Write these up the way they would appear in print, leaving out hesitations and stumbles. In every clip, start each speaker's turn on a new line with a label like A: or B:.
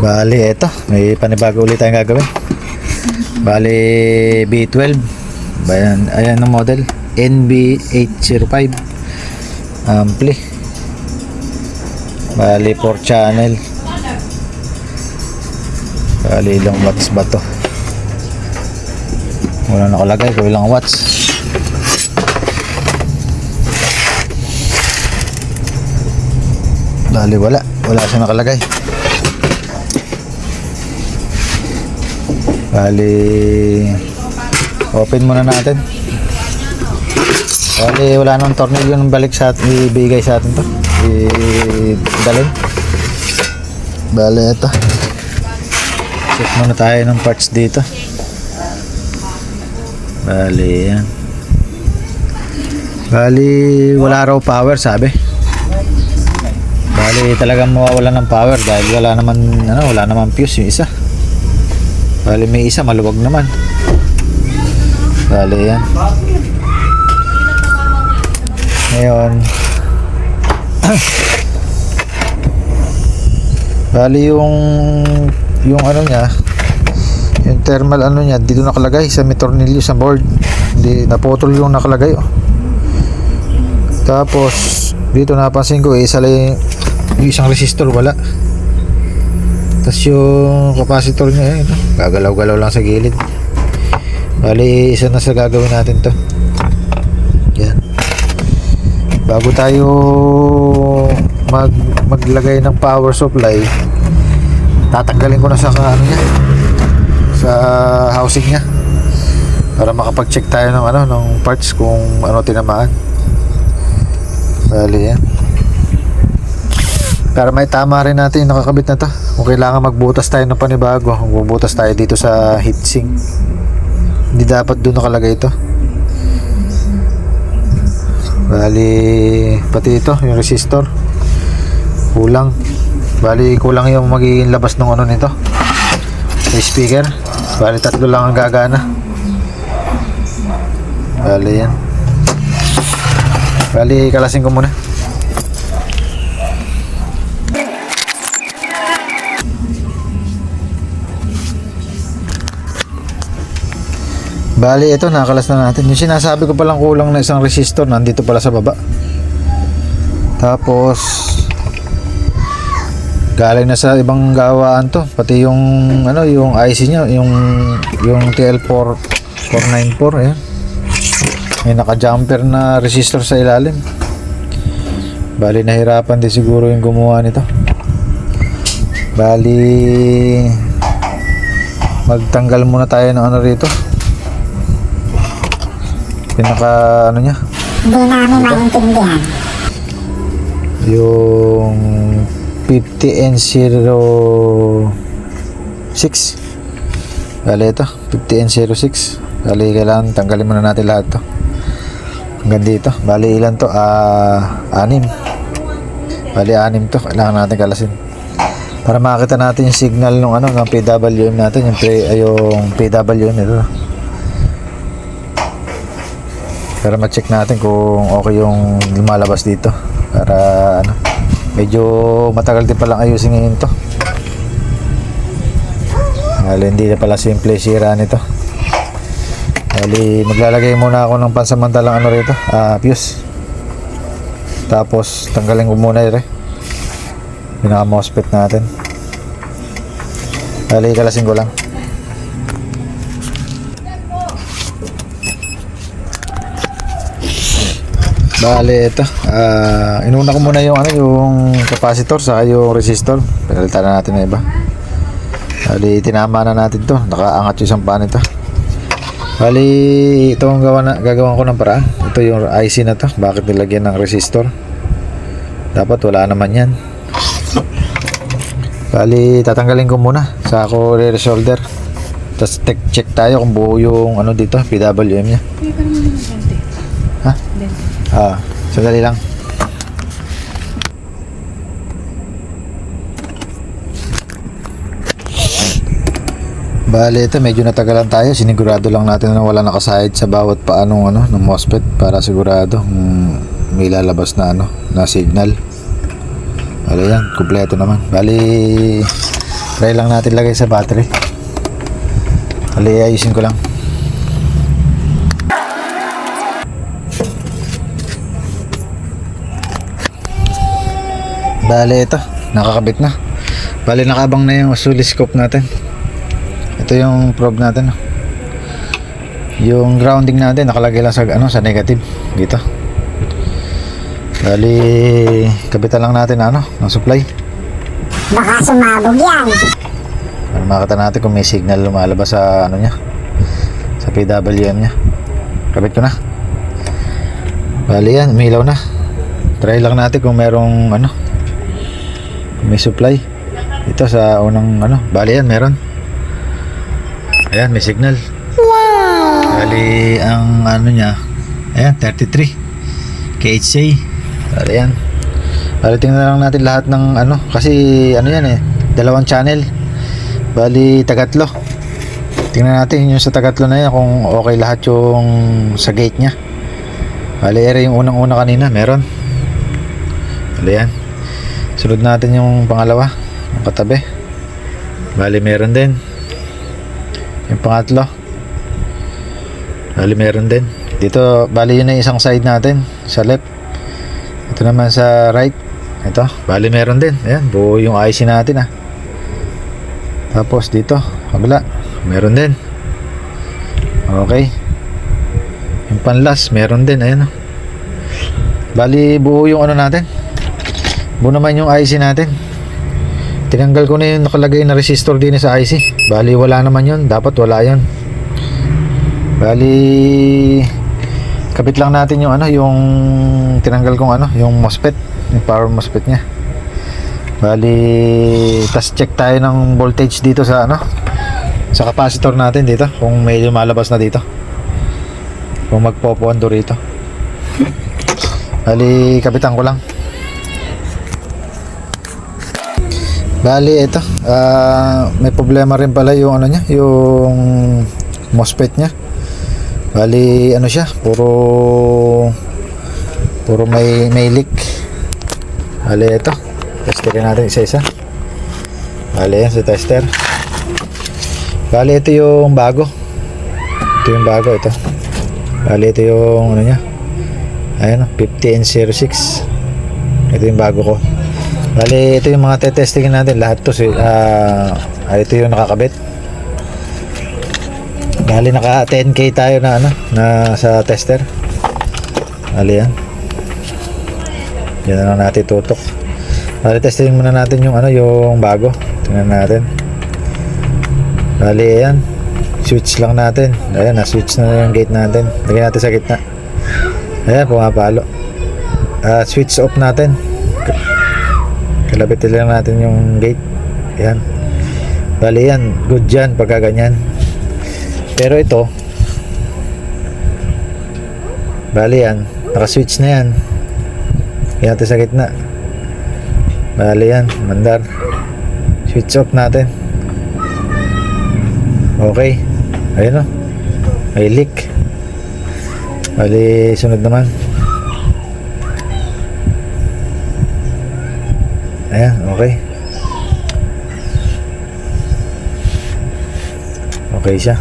A: Bali, eto. May panibago ulit tayong gagawin. Bali, B12. Ayan ang model. NB805. Ampli. Bali, 4 channel. Bali, ilang watts ba to? Wala nakalagay kung ilang watts. Bali, wala siya nakalagay. Bali, open muna natin. Bali, wala nang tornilyo ng balik sa atin, ibigay sa atin to. Dalhin. Bali, ito. Check muna tayo ng parts dito. Bali, yan. Bali, wala raw power, sabi. Bali, talagang mawawala ng power dahil wala naman fuse yung isa. Bali, may isa maluwag naman. Bali, yan. Ngayon, bali yung ano niya, yung thermal ano niya, dito nakalagay sa may tornilyo sa board. Hindi naputol yung nakalagay. Tapos dito napansin ko isa lang yung isang resistor wala. Tapos yung capacitor niya gagalaw-galaw lang sa gilid. Bali, isa na sa gagawin natin to. Yan. Bago tayo maglagay ng power supply, tatanggalin ko na sa sa housing niya para makapag-check tayo ng parts kung ano tinamaan. Bali, yan. Para may tama rin natin yung nakakabit na to. Kung kailangan magbutas tayo ng panibago, magbubutas tayo dito sa heatsink. Hindi dapat doon nakalagay ito. Bali, pati ito, yung resistor kulang. Bali, kulang yung magiging labas ng ano nito, yung speaker. Bali, 3 lang ang gagana. Bali, yan. Bali, kalasin ko muna. Bali, ito nakalas na natin. Yung sinasabi ko palang kulang na isang resistor nandito pala sa baba. Tapos galing na sa ibang gawaan to, pati yung yung IC nya, yung TL4 494, ayan. May naka-jumper na resistor sa ilalim. Bali, nahirapan din siguro yung gumawa nito. Bali, magtanggal muna tayo ng rito. Pinaka niya.
B: Hindi namin maintindihan.
A: Yung 50N06. Bali, ito 50N06. Bali, kailangan tanggalin muna natin lahat to hanggang dito. Bali, ilan to? 6. Bali, 6 to. Kailangan natin kalasin para makita natin yung signal ng ng PWM natin, yung PWM nito, para ma-check natin kung okay yung lumalabas dito. Para medyo matagal din palang ayusin ngayon to. Bali, hindi na pala simple sira nito. Bali, maglalagay muna ako ng pansamantalang rito, fuse. Tapos tanggalin ko muna yung pinaka MOSFET natin. Bali, kalasin ko lang. Bali, ito. Inuna ko muna yung yung capacitor saka yung resistor. Pinalitan na natin na iba. Bali, tinama na natin to. Nakaangat yung isang pan ito. Bali, ito ang gagawin ko ng paraan. Ito yung IC na to. Bakit nilagyan ng resistor? Dapat wala naman yan. Bali, tatanggalin ko muna. Saka ako re-resolder. Tapos check tayo kung buo yung dito, PWM nya. Ha? Sandali lang. Bali, ito medyo natagalan tayo. Sinigurado lang natin na wala nakasahid sa bawat paanong ng MOSFET para sigurado may lalabas na na signal. Bali, yan, kumpleto naman. Bali, Try lang natin lagay sa battery. Ayusin ko lang. Bale, ito. Nakakabit na. Bale, nakabang na yung oscilloscope natin. Ito yung probe natin. Yung grounding natin nakalagay lang sa sa negative dito. Bali, kabitan lang natin ng supply.
B: Baka sumabog yan.
A: Para makita natin kung may signal lumalabas sa niya. Sa PWM niya. Kabit ko na. Bali yan, umilaw na. Try lang natin kung merong kung may supply. Ito sa unang bali yan, meron. Ayan, may signal. Bali, ang niya, ayan, 33 KHA. Bali yan. Bali, tingnan lang natin lahat ng kasi yan dalawang channel. Bali, tagatlo. Tingnan natin yung sa tagatlo na yan kung okay lahat yung sa gate nya. Bali, ere yung unang-una kanina, meron. Bali yan. Sunod natin yung pangalawa, yung katabi. Bali, meron din. Yung pangatlo, bali meron din. Dito, bali yun na isang side natin sa left. Ito naman sa right. Ito, bali meron din. Ayan, buo yung IC natin Tapos dito, kabila, meron din. Okay. Yung panlas, meron din. Ayan Bali, buo yung natin. Buo naman yung IC natin. Tinanggal ko na yung nakalagay na resistor din sa IC. Bali, wala naman yun. Dapat wala yun. Bali, kabit lang natin yung yung tinanggal kong yung MOSFET, yung power MOSFET nya. Bali, tas check tayo ng voltage dito sa sa capacitor natin dito, kung may lumalabas na dito, kung magpopondo rito. Bali, kapitan ko lang. Bali, ito may problema rin pala yung niya, yung MOSFET nya. Bali, siya, puro may leak. Bali, ito, testerin natin isa-isa. Bali, yan sa tester. Bali, ito yung bago. Ito yung bago, ito. Bali, ito yung nya, ayan 50N06. Ito yung bago ko. Bali, ito yung mga tetestingin natin. Lahat to ito yung nakakabit. Bali, naka 10k tayo na sa tester. Bali, yan. Yan na lang natin tutok. Bali, testing muna natin yung yung bago. Tingnan natin. Bali, yan. Switch lang natin. Ayan, na-switch na yung gate natin. Lagyan natin sa gitna. Ayan, pumapalo. Switch off natin. Kalabitin lang natin yung gate. Ayan. Bali, yan. Good yan pagka ganyan. Pero ito, bali yan, naka-switch na yan. Yan natin sa gitna. Bali yan, mandar. Switch off natin. Okay. Ayun may leak. Bali, sunod naman. Ayan, okay. Okay siya.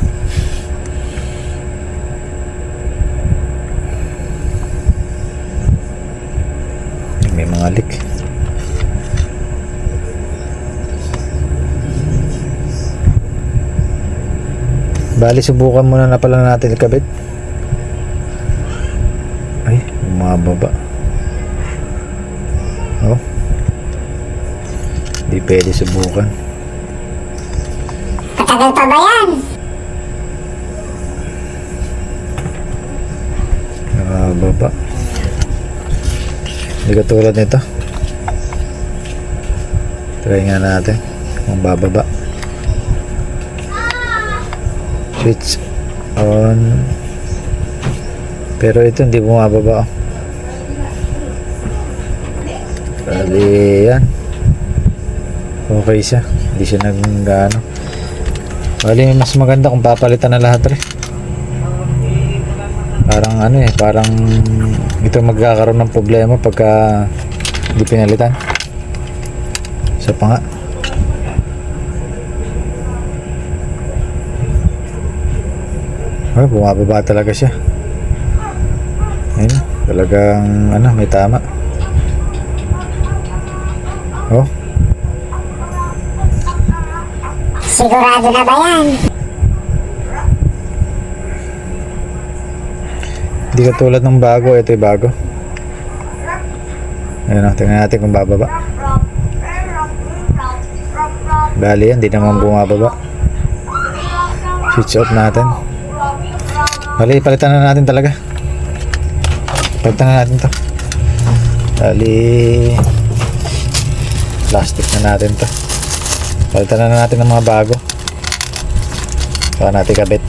A: May mga leak. Bali, subukan muna na pala natin ikabit. Ay, bumababa. Hindi pwede subukan.
B: Matagal pa ba yan?
A: Nakababa. Hindi katulad nito. Try nga natin kung bababa. Switch on. Pero ito hindi bumababa. Bali, yan. Okay siya. Hindi siya nag-ano. Bali, mas maganda kung papalitan na lahat rin. Parang parang ito magkakaroon ng problema pagka hindi pinalitan. Isa pa nga. Oh, bumababa talaga siya. Ayun, talagang ano, may tama. Oh,
B: Sigurado na ba yan?
A: hindi katulad ng bago. Ito yung bago. Ayun, oh, tingnan natin kung bababa. Bali yan, hindi naman bumababa. Switch off natin. Bali, palitan na natin talaga. Palitan na natin to. Bali, plastic na natin to. Palitan na natin ng mga bago. Saka natin kabit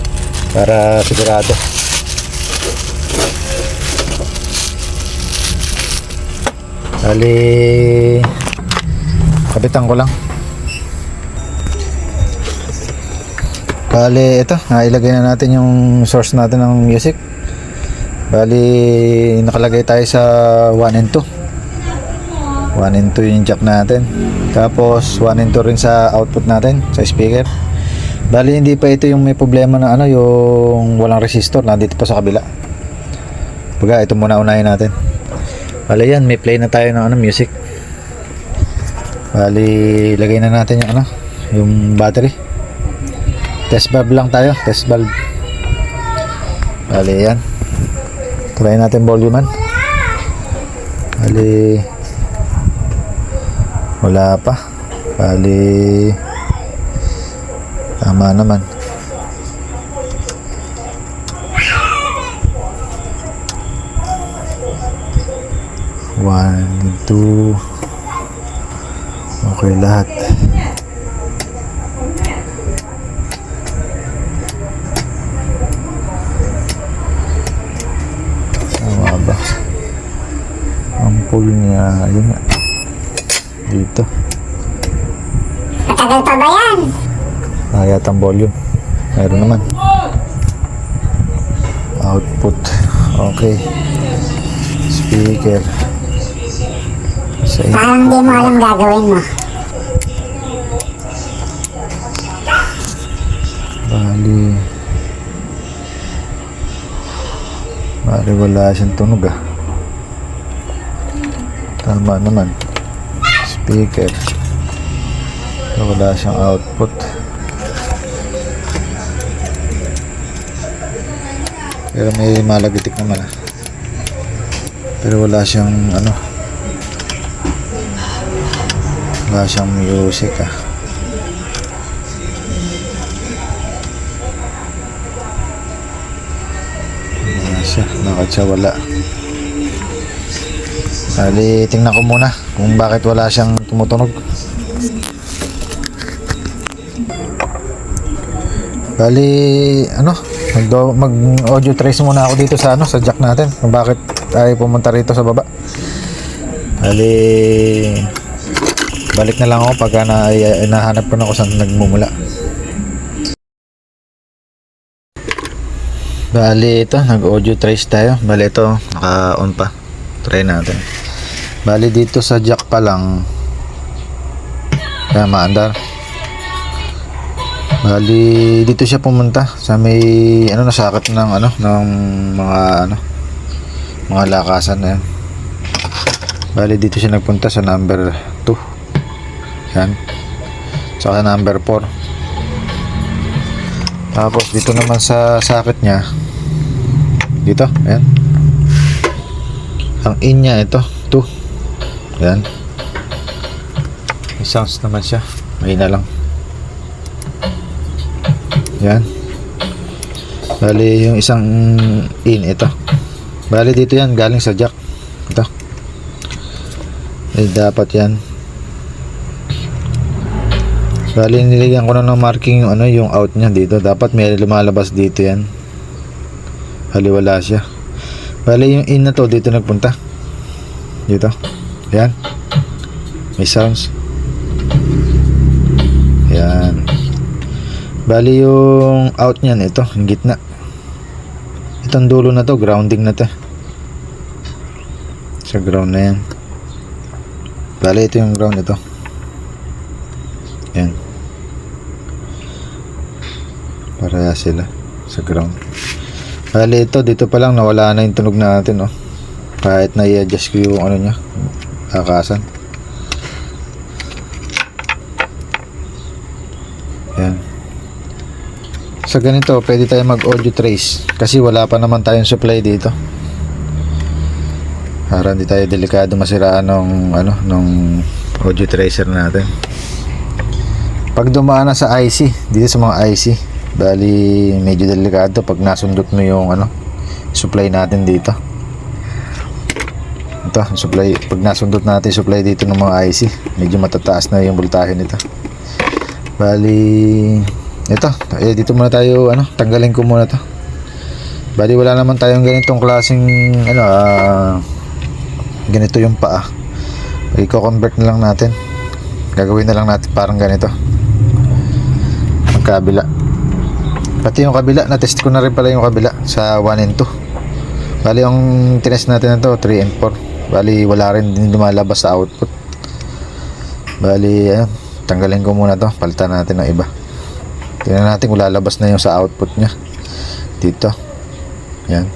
A: para sigurado. Bali, kabitan ko lang. Bali, ito, ilagay na natin yung source natin ng music. Bali, nakalagay tayo sa 1 and 2. 1 and 2 yung jack natin. Tapos 1 and 2 rin sa output natin, sa speaker. Bali, hindi pa ito yung may problema na ano, yung walang resistor, nandito pa sa kabila. Baga, ito muna unahin natin. Bali yan, may play na tayo ng ano, music. Bali, lagay na natin yung ano, yung battery. Test valve lang tayo, test valve. Bali yan. Try natin volumean. Bali, wala pa. Bali, tama naman. One, two. Okay lahat. Tama ba? Ang pull niya, yun nga. Dito.
B: Matagal pa ba yan?
A: Ayat ang volume. Meron naman. Output. Okay. Speaker. Sa
B: Parang di mo alam gagawin mo.
A: Bali. Bali wala siyang tunog ah. Tama naman. Speaker. Wala siyang output. Pero may malagitik naman ah. Pero wala siyang ano. Wala siyang music ah. Wala siya. Bakit siya wala? Bali, tingnan ko muna kung bakit wala siyang tumutunog. Bali, ano, mag audio trace muna ako dito sa ano, sa jack natin. Kung bakit tayo pumunta rito sa baba. Bali, balik na lang ako pagka nahanap ko na kung saan nagmumula. Bali, ito, nag-audio trace tayo. Bali, ito, naka-on pa. Try natin. Bali, dito sa jack pa lang. Kaya maandar. Bali, dito siya pumunta sa may ano, nasakit ng ano, ng mga ano, mga lakasan na yan. Bali, dito siya nagpunta sa number 2. Yan. Saka number 4. Tapos dito naman sa socket niya. Dito, ayan. Ang in niya ito, 2. Ayan. May sounds naman siya. Mahina lang. Yan. Bali, yung isang in ito. Bali, dito yan, galing sa jack. Ito. Eh, dapat yan. Bali, nilagyan ko na ng marking yung ano, yung out niya dito. Dapat may lumalabas dito yan. Bali, wala siya. Bali, yung in na to, dito nagpunta. Dito. Yan. May sounds. Yan. Bali, yung out niyan, ito, yung gitna. Itong dulo na to, grounding na to. Sa ground na yan. Bali, ito yung ground, ito. Yan. Para sila. sa ground. Bali ito, dito pa lang nawala na yung tunog natin, oh. Kahit na i-adjust ko yung ano niya, akasan. Yan. Sa ganito, pwede tayo mag audio trace kasi wala pa naman tayong supply dito. Para hindi tayo delikado masiraan nung audio tracer natin. Pag dumaan na sa IC, dito sa mga IC, bali medyo delikado pag nasundot mo yung supply natin dito. Ito, supply, pag nasundot natin supply dito ng mga IC, medyo matataas na yung voltahe nito. Bali ito, dito muna tayo tanggalin ko muna to. Bali wala naman tayong ganitong klaseng ganito yung paa. I-convert na lang natin. Gagawin na lang natin parang ganito. Magkabila. Pati yung kabila, na-test ko na rin pala yung kabila sa 1 and 2. Bali yung tinest natin na to 3 and 4. Bali wala rin din lumalabas sa output. Bali tanggalin ko muna to, palitan natin ng iba. Tingnan natin kung lalabas na yung sa output nya dito. Yan.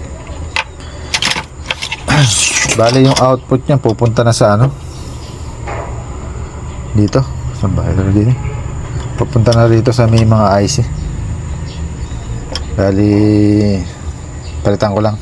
A: Bali yung output nya pupunta na sa dito. Saan ba ito din? Pupunta na dito sa may mga IC. Bali palitan ko lang.